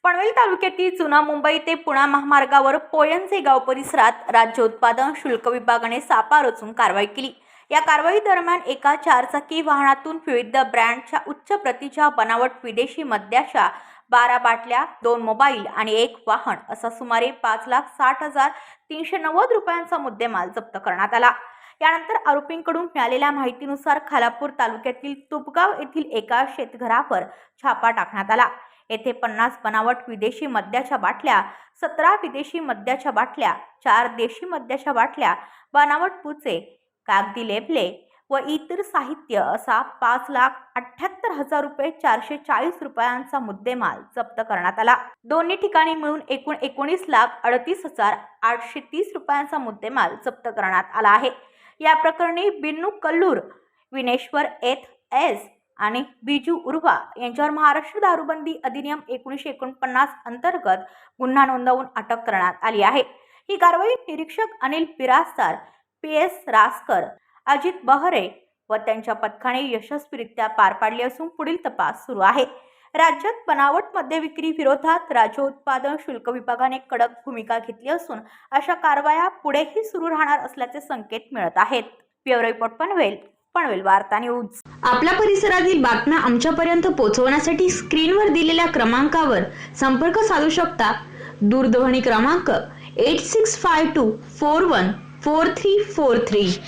पनवेल तालुक्यातील जुना मुंबई ते पुणा महामार्गावर पोयंजे गाव परिसरात राज्य उत्पादन शुल्क विभागाने सापळा रचून कारवाई केली। या कारवाई दरम्यान एका 4 चाकी वाहनातून विविध ब्रँडच्या उच्च प्रतीच्या बनावट विदेशी मद्याच्या 12 बाटल्या, 2 मोबाईल आणि 1 वाहन असा सुमारे 5,60,390 रुपयांचा मुद्देमाल जप्त करण्यात आला। यानंतर आरोपींकडून मिळालेल्या माहितीनुसार खालापूर तालुक्यातील तुपगाव येथील एका शेतघरावर छापा टाकण्यात आला। येथे 50 बनावट विदेशी मद्याच्या बाटल्या, 17 विदेशी मद्याच्या बाटल्या, 4 देशी मद्याच्या बाटल्या, बनावट पुचे, कागदी लेबले व इतर साहित्य असा 5,78,440 रुपयांचा मुद्देमाल जप्त करण्यात आला। दोन्ही ठिकाणी मिळून एकूण 19,38,830 रुपयांचा मुद्देमाल जप्त करण्यात आला आहे। या प्रकरणी बिन्नू कल्लूर, विनेश्वर एस आणि बिजू उर्वा यांच्यावर महाराष्ट्र दारूबंदी अधिनियम 1949 अंतर्गत गुन्हा नोंदवून अटक करण्यात आली आहे। ही कारवाई निरीक्षक अनिल बिराजदार, PS रासकर, अजित बहरे व त्यांच्या पथकाने यशस्वीरित्या पार पाडली असून पुढील तपास सुरू आहे। राज्यात बनावट मद्य विक्री विरोधात राज्य उत्पादन शुल्क विभागाने कडक भूमिका घेतली असून अशा कारवाया पुढेही सुरू राहणार असल्याचे संकेत मिळत आहेत। ब्युरो रिपोर्ट पनवेल वार्ता न्यूज। आपल्या परिसरातील बातम्या आमच्यापर्यंत पोहोचवण्यासाठी स्क्रीनवर दिलेल्या क्रमांकावर संपर्क साधू शकता। दूरध्वनी क्रमांक 8652414343।